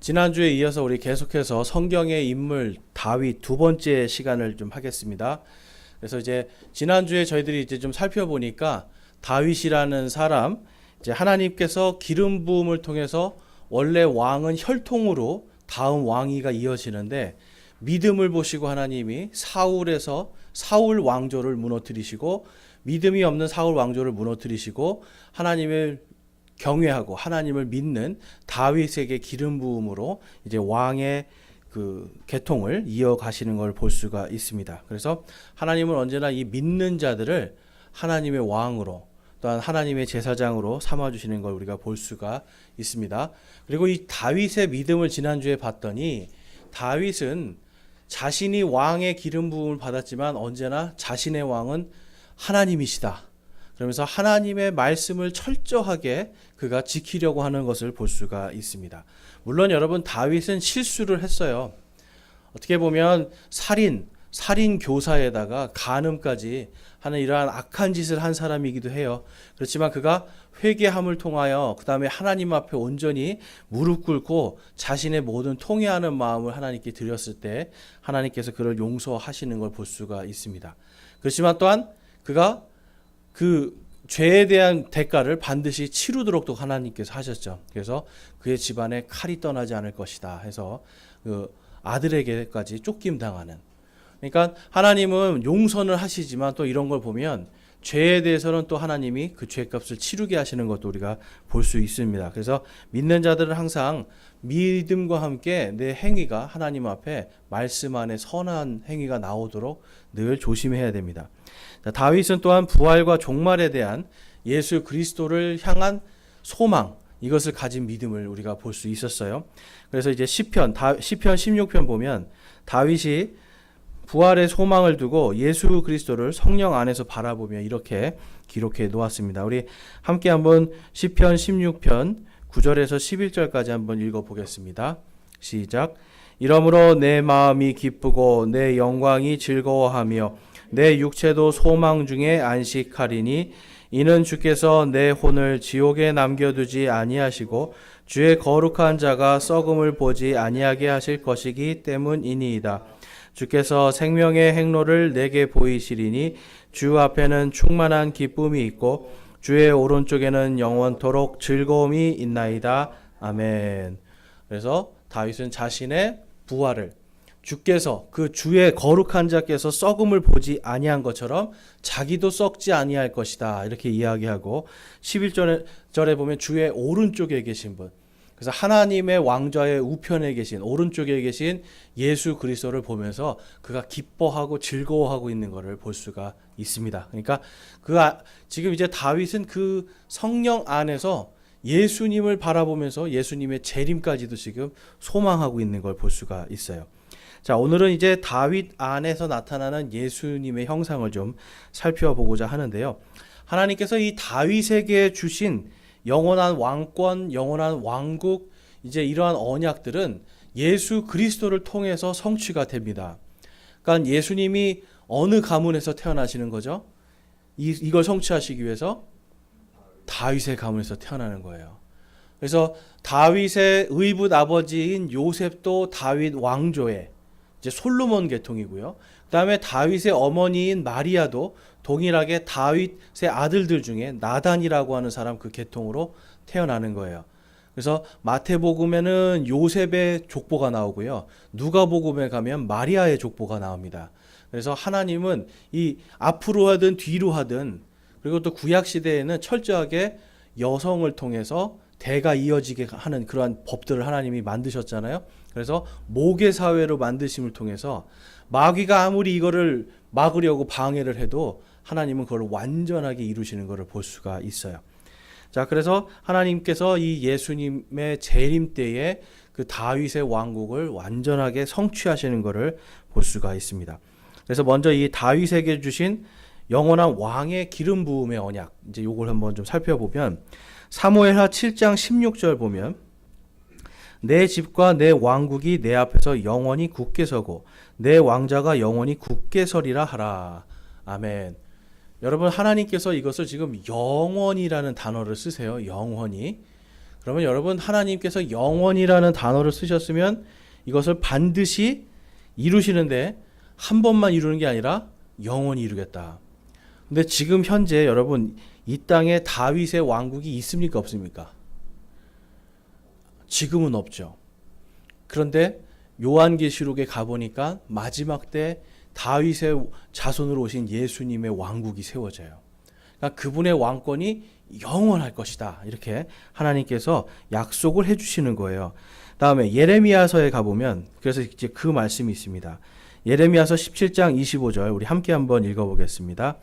지난주에 이어서 우리 계속해서 성경의 인물 다윗 두 번째 시간을 좀 하겠습니다. 그래서 이제 지난주에 저희들이 이제 좀 살펴보니까 다윗이라는 사람, 이제 하나님께서 기름 부음을 통해서 원래 왕은 혈통으로 다음 왕위가 이어지는데 믿음을 보시고 하나님이 사울 왕조를 무너뜨리시고 믿음이 없는 사울 왕조를 무너뜨리시고 하나님을 경외하고 하나님을 믿는 다윗에게 기름 부음으로 이제 왕의 그 계통을 이어가시는 걸 볼 수가 있습니다. 그래서 하나님은 언제나 이 믿는 자들을 하나님의 왕으로 또한 하나님의 제사장으로 삼아주시는 걸 우리가 볼 수가 있습니다. 그리고 이 다윗의 믿음을 지난주에 봤더니 다윗은 자신이 왕의 기름 부음을 받았지만 언제나 자신의 왕은 하나님이시다. 그러면서 하나님의 말씀을 철저하게 그가 지키려고 하는 것을 볼 수가 있습니다. 물론 여러분 다윗은 실수를 했어요. 어떻게 보면 살인 교사에다가 간음까지 하는 이러한 악한 짓을 한 사람이기도 해요. 그렇지만 그가 회개함을 통하여 그 다음에 하나님 앞에 온전히 무릎 꿇고 자신의 모든 통회하는 마음을 하나님께 드렸을 때 하나님께서 그를 용서하시는 걸 볼 수가 있습니다. 그렇지만 또한 그가 그 죄에 대한 대가를 반드시 치르도록 또 하나님께서 하셨죠. 그래서 그의 집안에 칼이 떠나지 않을 것이다 해서 그 아들에게까지 쫓김당하는. 그러니까 하나님은 용서는 하시지만 또 이런 걸 보면 죄에 대해서는 또 하나님이 그 죄값을 치르게 하시는 것도 우리가 볼 수 있습니다. 그래서 믿는 자들은 항상 믿음과 함께 내 행위가 하나님 앞에 말씀 안에 선한 행위가 나오도록 늘 조심해야 됩니다. 다윗은 또한 부활과 종말에 대한 예수 그리스도를 향한 소망, 이것을 가진 믿음을 우리가 볼 수 있었어요. 그래서 이제 시편 16편 보면 다윗이 부활의 소망을 두고 예수 그리스도를 성령 안에서 바라보며 이렇게 기록해 놓았습니다. 우리 함께 한번 시편 16편 9절에서 11절까지 한번 읽어보겠습니다. 시작. 이러므로 내 마음이 기쁘고 내 영광이 즐거워하며 내 육체도 소망 중에 안식하리니 이는 주께서 내 혼을 지옥에 남겨두지 아니하시고 주의 거룩한 자가 썩음을 보지 아니하게 하실 것이기 때문이니이다. 주께서 생명의 행로를 내게 보이시리니 주 앞에는 충만한 기쁨이 있고 주의 오른쪽에는 영원토록 즐거움이 있나이다. 아멘. 그래서 다윗은 자신의 부활을 주께서 그 주의 거룩한 자께서 썩음을 보지 아니한 것처럼 자기도 썩지 아니할 것이다. 이렇게 이야기하고 11절에 보면 주의 오른쪽에 계신 분. 그래서 하나님의 왕좌의 우편에 계신 오른쪽에 계신 예수 그리스도를 보면서 그가 기뻐하고 즐거워하고 있는 것을 볼 수가 있습니다. 그러니까 지금 이제 다윗은 그 성령 안에서 예수님을 바라보면서 예수님의 재림까지도 지금 소망하고 있는 걸 볼 수가 있어요. 자, 오늘은 이제 다윗 안에서 나타나는 예수님의 형상을 좀 살펴보고자 하는데요. 하나님께서 이 다윗에게 주신 영원한 왕권, 영원한 왕국, 이제 이러한 언약들은 예수 그리스도를 통해서 성취가 됩니다. 그러니까 예수님이 어느 가문에서 태어나시는 거죠? 이걸 성취하시기 위해서 다윗의 가문에서 태어나는 거예요. 그래서 다윗의 의붓 아버지인 요셉도 다윗 왕조의 이제 솔로몬 계통이고요. 그다음에 다윗의 어머니인 마리아도 동일하게 다윗의 아들들 중에 나단이라고 하는 사람 그 계통으로 태어나는 거예요. 그래서 마태복음에는 요셉의 족보가 나오고요. 누가복음에 가면 마리아의 족보가 나옵니다. 그래서 하나님은 이 앞으로 하든 뒤로 하든 그리고 또 구약 시대에는 철저하게 여성을 통해서 대가 이어지게 하는 그러한 법들을 하나님이 만드셨잖아요. 그래서 모계 사회로 만드심을 통해서 마귀가 아무리 이거를 막으려고 방해를 해도 하나님은 그걸 완전하게 이루시는 것을 볼 수가 있어요. 자, 그래서 하나님께서 이 예수님의 재림 때에 그 다윗의 왕국을 완전하게 성취하시는 것을 볼 수가 있습니다. 그래서 먼저 이 다윗에게 주신 영원한 왕의 기름 부음의 언약, 이제 요걸 한번 좀 살펴보면 사무엘하 7장 16절 보면 내 집과 내 왕국이 내 앞에서 영원히 굳게 서고 내 왕자가 영원히 굳게 서리라 하라. 아멘. 여러분 하나님께서 이것을 지금 영원이라는 단어를 쓰세요. 영원히. 그러면 여러분, 하나님께서 영원이라는 단어를 쓰셨으면 이것을 반드시 이루시는데 한 번만 이루는 게 아니라 영원히 이루겠다. 근데 지금 현재 여러분, 이 땅에 다윗의 왕국이 있습니까, 없습니까? 지금은 없죠. 그런데 요한계시록에 가보니까 마지막 때 다윗의 자손으로 오신 예수님의 왕국이 세워져요. 그러니까 그분의 왕권이 영원할 것이다. 이렇게 하나님께서 약속을 해주시는 거예요. 다음에 예레미야서에 가보면 그래서 이제 그 말씀이 있습니다. 예레미야서 17장 25절 우리 함께 한번 읽어보겠습니다.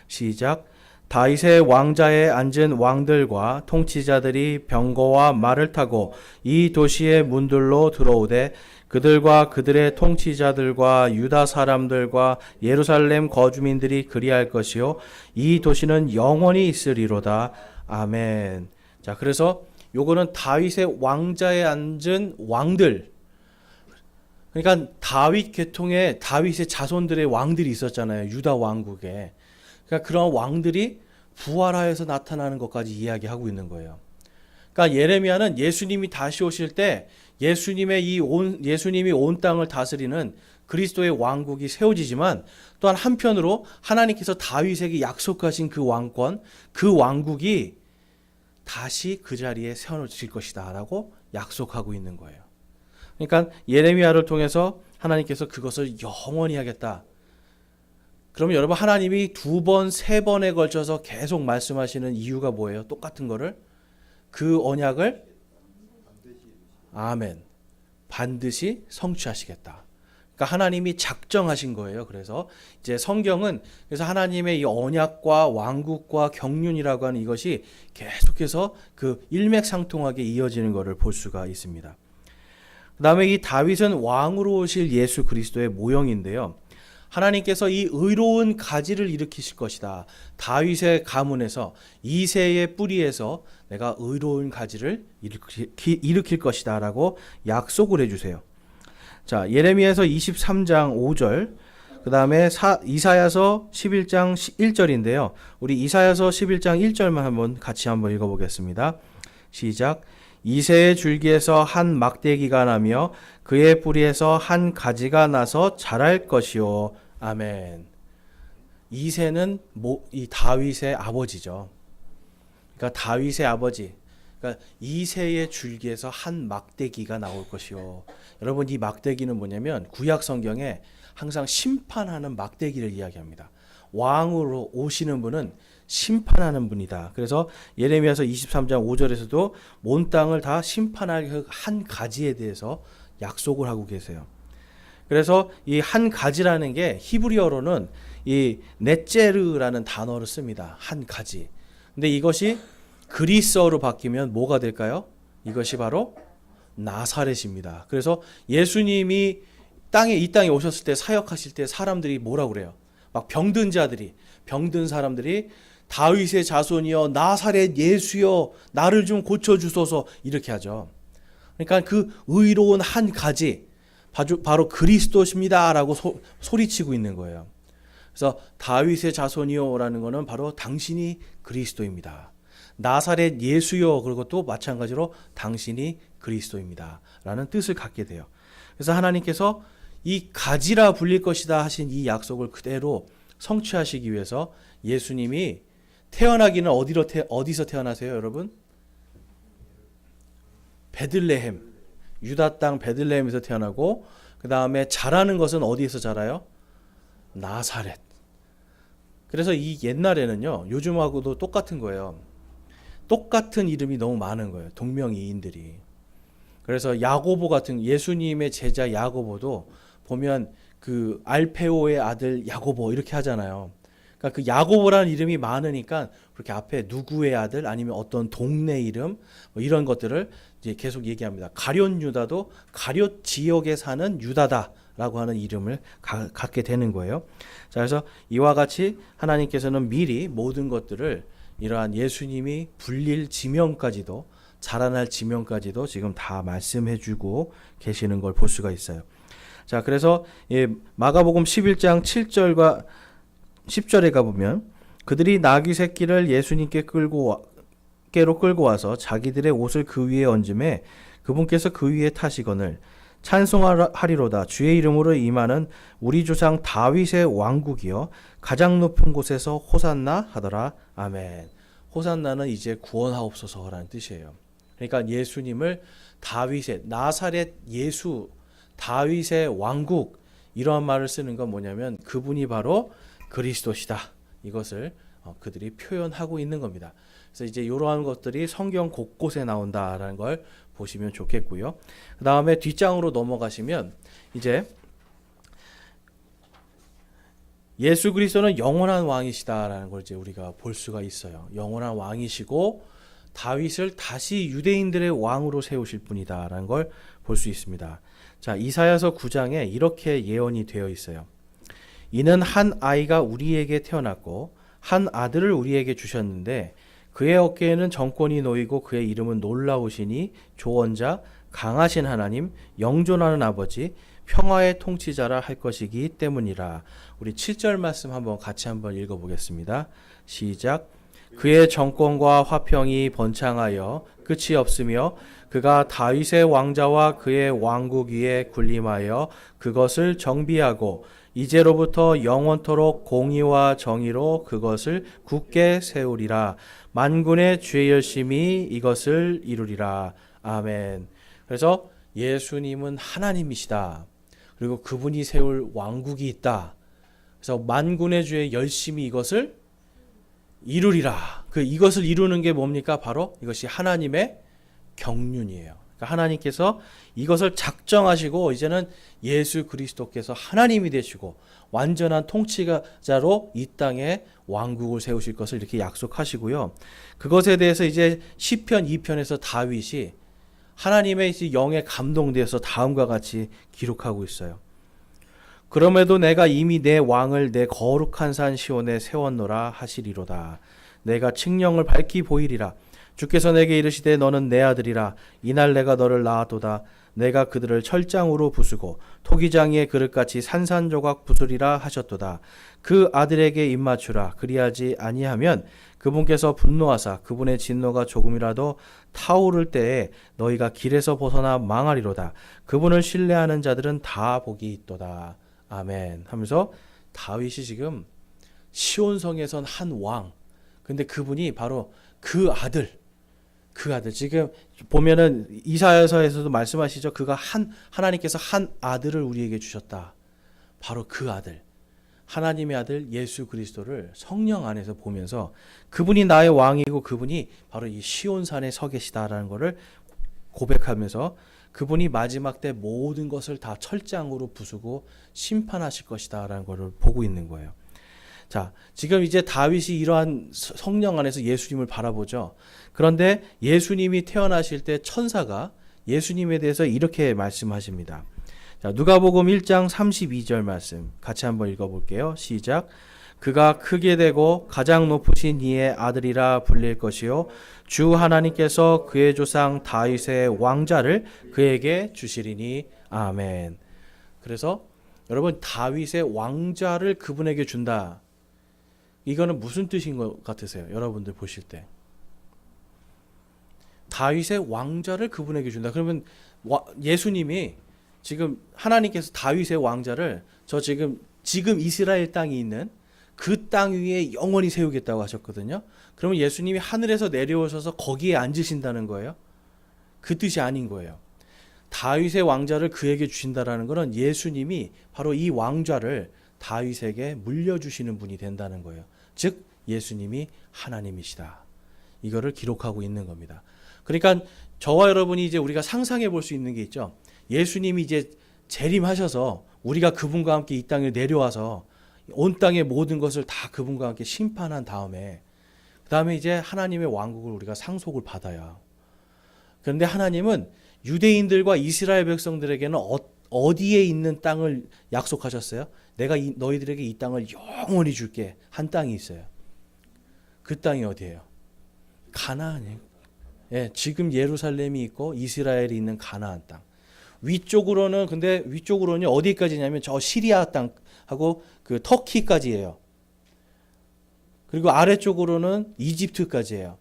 시작. 다윗의 왕자에 앉은 왕들과 통치자들이 병거와 말을 타고 이 도시의 문들로 들어오되 그들과 그들의 통치자들과 유다 사람들과 예루살렘 거주민들이 그리할 것이요 이 도시는 영원히 있으리로다. 아멘. 자, 그래서 요거는 다윗의 왕자에 앉은 왕들. 그러니까 다윗 계통에 다윗의 자손들의 왕들이 있었잖아요. 유다 왕국에. 그러니까 그런 왕들이 부활하여서 나타나는 것까지 이야기하고 있는 거예요. 그러니까 예레미야는 예수님이 다시 오실 때 예수님이 온 땅을 다스리는 그리스도의 왕국이 세워지지만 또한 한편으로 하나님께서 다윗에게 약속하신 그 왕권, 그 왕국이 다시 그 자리에 세워질 것이다라고 약속하고 있는 거예요. 그러니까 예레미야를 통해서 하나님께서 그것을 영원히 하겠다. 그러면 여러분, 하나님이 두 번, 세 번에 걸쳐서 계속 말씀하시는 이유가 뭐예요? 똑같은 거를 그 언약을 아멘 반드시 성취하시겠다. 그러니까 하나님이 작정하신 거예요. 그래서 이제 성경은 그래서 하나님의 이 언약과 왕국과 경륜이라고 하는 이것이 계속해서 그 일맥상통하게 이어지는 것을 볼 수가 있습니다. 그다음에 이 다윗은 왕으로 오실 예수 그리스도의 모형인데요. 하나님께서 이 의로운 가지를 일으키실 것이다. 다윗의 가문에서 이새의 뿌리에서 내가 의로운 가지를 일으킬 것이다 라고 약속을 해주세요. 자, 예레미야서 23장 5절 그 다음에 이사야서 11장 1절인데요. 우리 이사야서 11장 1절만 같이 한번 읽어보겠습니다. 시작. 이새의 줄기에서 한 막대기가 나며 그의 뿌리에서 한 가지가 나서 자랄 것이요. 아멘. 이새는 이 다윗의 아버지죠. 그러니까 다윗의 아버지. 그러니까 이새의 줄기에서 한 막대기가 나올 것이요. 여러분, 이 막대기는 뭐냐면 구약 성경에 항상 심판하는 막대기를 이야기합니다. 왕으로 오시는 분은 심판하는 분이다. 그래서 예레미야서 23장 5절에서도 온 땅을 다 심판할 그 한 가지에 대해서 약속을 하고 계세요. 그래서 이 한 가지라는 게 히브리어로는 이 넷제르라는 단어를 씁니다. 한 가지. 근데 이것이 그리스어로 바뀌면 뭐가 될까요? 이것이 바로 나사렛입니다. 그래서 예수님이 이 땅에 오셨을 때 사역하실 때 사람들이 뭐라고 그래요? 막 병든 사람들이 다윗의 자손이여 나사렛 예수여 나를 좀 고쳐주소서 이렇게 하죠. 그러니까 그 의로운 한 가지 바로 그리스도십니다 라고 소리치고 있는 거예요. 그래서 다윗의 자손이여라는 것은 바로 당신이 그리스도입니다. 나사렛 예수여 그리고 또 마찬가지로 당신이 그리스도입니다 라는 뜻을 갖게 돼요. 그래서 하나님께서 이 가지라 불릴 것이다 하신 이 약속을 그대로 성취하시기 위해서 예수님이 태어나기는 어디서 태어나세요, 여러분? 베들레헴, 유다 땅 베들레헴에서 태어나고 그 다음에 자라는 것은 어디에서 자라요? 나사렛. 그래서 이 옛날에는요, 요즘하고도 똑같은 거예요. 똑같은 이름이 너무 많은 거예요, 동명이인들이. 그래서 야고보 같은 예수님의 제자 야고보도 보면 그 알페오의 아들 야고보 이렇게 하잖아요. 그러니까 그 야고보라는 이름이 많으니까 그렇게 앞에 누구의 아들 아니면 어떤 동네 이름 뭐 이런 것들을 이제 계속 얘기합니다. 가룟 유다도 가룟 지역에 사는 유다다라고 하는 이름을 갖게 되는 거예요. 자, 그래서 이와 같이 하나님께서는 미리 모든 것들을 이러한 예수님이 불릴 지명까지도 자라날 지명까지도 지금 다 말씀해주고 계시는 걸 볼 수가 있어요. 자, 그래서 마가복음 11장 7절과 10절에 가보면 그들이 나귀 새끼를 예수님께 끌고 밖에로 끌고 와서 자기들의 옷을 그 위에 얹음에 그분께서 그 위에 타시거늘 찬송하리로다. 주의 이름으로 임하는 우리 조상 다윗의 왕국이여 가장 높은 곳에서 호산나 하더라. 아멘. 호산나는 이제 구원하옵소서라는 뜻이에요. 그러니까 예수님을 다윗의 나사렛 예수 다윗의 왕국 이러한 말을 쓰는 건 뭐냐면 그분이 바로 그리스도시다. 이것을 그들이 표현하고 있는 겁니다. 그래서 이제 이러한 것들이 성경 곳곳에 나온다라는 걸 보시면 좋겠고요. 그 다음에 뒷장으로 넘어가시면 이제 예수 그리스도는 영원한 왕이시다라는 걸 이제 우리가 볼 수가 있어요. 영원한 왕이시고 다윗을 다시 유대인들의 왕으로 세우실 분이다라는 걸 볼 수 있습니다. 자, 이사야서 9장에 이렇게 예언이 되어 있어요. 이는 한 아이가 우리에게 태어났고 한 아들을 우리에게 주셨는데 그의 어깨에는 정권이 놓이고 그의 이름은 놀라우시니 조언자 강하신 하나님 영존하는 아버지 평화의 통치자라 할 것이기 때문이라. 우리 7절 말씀 같이 한번 읽어보겠습니다. 시작. 그의 정권과 화평이 번창하여 끝이 없으며 그가 다윗의 왕자와 그의 왕국 위에 군림하여 그것을 정비하고 이제로부터 영원토록 공의와 정의로 그것을 굳게 세우리라. 만군의 주의 열심히 이것을 이루리라. 아멘. 그래서 예수님은 하나님이시다. 그리고 그분이 세울 왕국이 있다. 그래서 만군의 주의 열심히 이것을 이루리라. 이것을 이루는 게 뭡니까? 바로 이것이 하나님의 경륜이에요. 그러니까 하나님께서 이것을 작정하시고 이제는 예수 그리스도께서 하나님이 되시고 완전한 통치자로 이 땅에 왕국을 세우실 것을 이렇게 약속하시고요. 그것에 대해서 이제 시편 2편에서 다윗이 하나님의 영에 감동되어서 다음과 같이 기록하고 있어요. 그럼에도 내가 이미 내 왕을 내 거룩한 산 시온에 세웠노라 하시리로다. 내가 칙령을 밝히 보이리라. 주께서 내게 이르시되 너는 내 아들이라. 이날 내가 너를 낳았도다. 내가 그들을 철장으로 부수고 토기장이의 그릇같이 산산조각 부수리라 하셨도다. 그 아들에게 입맞추라. 그리하지 아니하면 그분께서 분노하사 그분의 진노가 조금이라도 타오를 때에 너희가 길에서 벗어나 망하리로다. 그분을 신뢰하는 자들은 다 복이 있도다. 아멘 하면서 다윗이 지금 시온성에선 한 왕, 근데 그분이 바로 그 아들 지금 보면은 이사야서에서도 말씀하시죠. 하나님께서 한 아들을 우리에게 주셨다. 바로 그 아들, 하나님의 아들 예수 그리스도를 성령 안에서 보면서 그분이 나의 왕이고 그분이 바로 이 시온산에 서 계시다라는 것을 고백하면서 그분이 마지막 때 모든 것을 다 철장으로 부수고 심판하실 것이다라는 것을 보고 있는 거예요. 자, 지금 이제 다윗이 이러한 성령 안에서 예수님을 바라보죠. 그런데 예수님이 태어나실 때 천사가 예수님에 대해서 이렇게 말씀하십니다. 자, 누가복음 1장 32절 말씀 같이 한번 읽어볼게요. 시작. 그가 크게 되고 가장 높으신 이의 아들이라 불릴 것이요 주 하나님께서 그의 조상 다윗의 왕자를 그에게 주시리니. 아멘. 그래서 여러분, 다윗의 왕자를 그분에게 준다. 이거는 무슨 뜻인 것 같으세요? 여러분들 보실 때 다윗의 왕자를 그분에게 준다. 그러면 예수님이 지금 하나님께서 다윗의 왕자를 지금 이스라엘 땅이 있는 그 땅 위에 영원히 세우겠다고 하셨거든요. 그러면 예수님이 하늘에서 내려오셔서 거기에 앉으신다는 거예요. 그 뜻이 아닌 거예요. 다윗의 왕자를 그에게 주신다라는 것은 예수님이 바로 이 왕좌를 다윗에게 물려주시는 분이 된다는 거예요. 즉 예수님이 하나님이시다. 이거를 기록하고 있는 겁니다. 그러니까 저와 여러분이 이제 우리가 상상해 볼 수 있는 게 있죠. 예수님이 이제 재림하셔서 우리가 그분과 함께 이 땅에 내려와서 온 땅의 모든 것을 다 그분과 함께 심판한 다음에 그 다음에 이제 하나님의 왕국을 우리가 상속을 받아요. 그런데 하나님은 유대인들과 이스라엘 백성들에게는 어디에 있는 땅을 약속하셨어요? 내가 너희들에게 이 땅을 영원히 줄게 한 땅이 있어요. 그 땅이 어디예요? 가나안이에요. 예, 지금 예루살렘이 있고 이스라엘이 있는 가나안 땅. 위쪽으로는 어디까지냐면 저 시리아 땅하고 그 터키까지예요. 그리고 아래쪽으로는 이집트까지예요.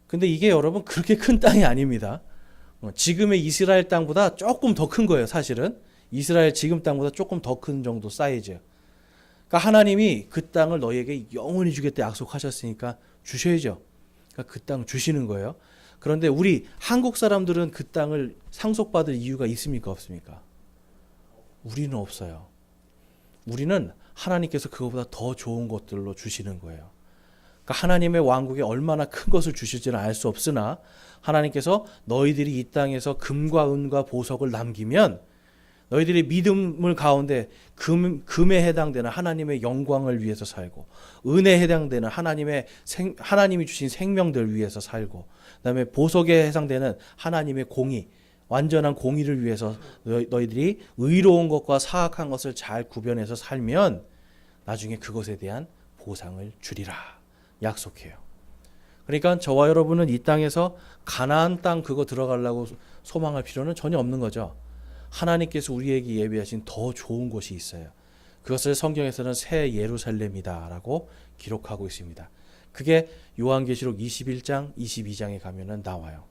근데 이게 여러분 그렇게 큰 땅이 아닙니다. 지금의 이스라엘 땅보다 조금 더 큰 거예요, 사실은. 이스라엘 지금 땅보다 조금 더 큰 정도 사이즈. 그러니까 하나님이 그 땅을 너희에게 영원히 주겠다 약속하셨으니까 주셔야죠. 그러니까 그 땅 주시는 거예요. 그런데 우리 한국 사람들은 그 땅을 상속받을 이유가 있습니까, 없습니까? 우리는 없어요. 우리는 하나님께서 그거보다 더 좋은 것들로 주시는 거예요. 그러니까 하나님의 왕국에 얼마나 큰 것을 주실지는 알 수 없으나 하나님께서 너희들이 이 땅에서 금과 은과 보석을 남기면 너희들이 믿음을 가운데 금에 해당되는 하나님의 영광을 위해서 살고, 은혜에 해당되는 하나님이 주신 생명들 위해서 살고, 그다음에 보석에 해당되는 하나님의 공의, 완전한 공의를 위해서 너희들이 의로운 것과 사악한 것을 잘 구별해서 살면 나중에 그것에 대한 보상을 주리라 약속해요. 그러니까 저와 여러분은 이 땅에서 가나안 땅 그거 들어가려고 소망할 필요는 전혀 없는 거죠. 하나님께서 우리에게 예비하신 더 좋은 곳이 있어요. 그것을 성경에서는 새 예루살렘이다라고 기록하고 있습니다. 그게 요한계시록 21장, 22장에 가면은 나와요.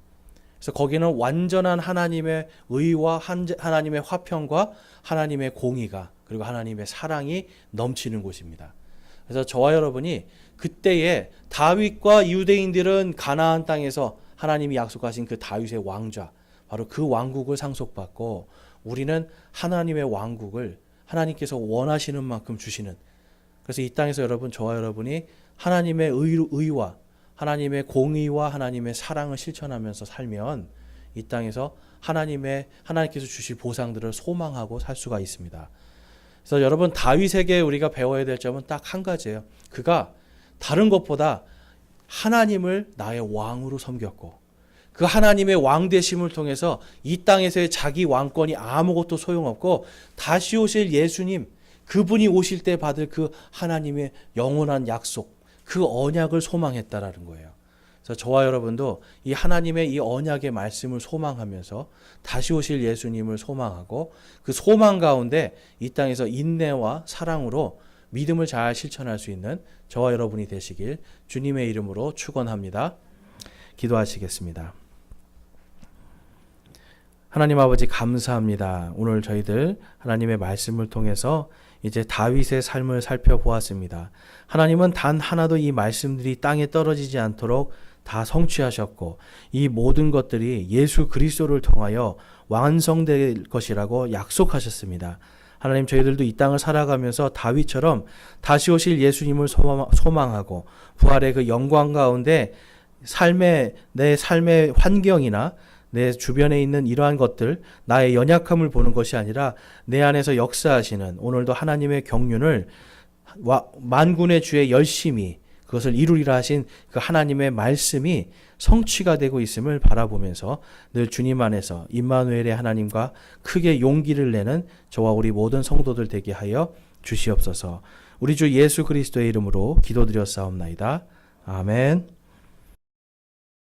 그래서 거기는 완전한 하나님의 의와 하나님의 화평과 하나님의 공의가, 그리고 하나님의 사랑이 넘치는 곳입니다. 그래서 저와 여러분이 그때에 다윗과 유대인들은 가나안 땅에서 하나님이 약속하신 그 다윗의 왕좌, 바로 그 왕국을 상속받고, 우리는 하나님의 왕국을 하나님께서 원하시는 만큼 주시는, 그래서 이 땅에서 여러분, 저와 여러분이 하나님의 의와 하나님의 공의와 하나님의 사랑을 실천하면서 살면 이 땅에서 하나님께서 주실 보상들을 소망하고 살 수가 있습니다. 그래서 여러분, 다윗에게 우리가 배워야 될 점은 딱 한 가지예요. 그가 다른 것보다 하나님을 나의 왕으로 섬겼고, 그 하나님의 왕 되심을 통해서 이 땅에서의 자기 왕권이 아무것도 소용없고 다시 오실 예수님, 그분이 오실 때 받을 그 하나님의 영원한 약속, 그 언약을 소망했다라는 거예요. 그래서 저와 여러분도 이 하나님의 이 언약의 말씀을 소망하면서 다시 오실 예수님을 소망하고, 그 소망 가운데 이 땅에서 인내와 사랑으로 믿음을 잘 실천할 수 있는 저와 여러분이 되시길 주님의 이름으로 축원합니다. 기도하시겠습니다. 하나님 아버지, 감사합니다. 오늘 저희들 하나님의 말씀을 통해서 이제 다윗의 삶을 살펴보았습니다. 하나님은 단 하나도 이 말씀들이 땅에 떨어지지 않도록 다 성취하셨고, 이 모든 것들이 예수 그리스도를 통하여 완성될 것이라고 약속하셨습니다. 하나님, 저희들도 이 땅을 살아가면서 다윗처럼 다시 오실 예수님을 소망하고 부활의 그 영광 가운데 내 삶의 환경이나 내 주변에 있는 이러한 것들, 나의 연약함을 보는 것이 아니라 내 안에서 역사하시는 오늘도 하나님의 경륜을 만군의 주의 열심히 그것을 이루리라 하신 그 하나님의 말씀이 성취가 되고 있음을 바라보면서 늘 주님 안에서 임마누엘의 하나님과 크게 용기를 내는 저와 우리 모든 성도들 되게 하여 주시옵소서. 우리 주 예수 그리스도의 이름으로 기도드렸사옵나이다. 아멘.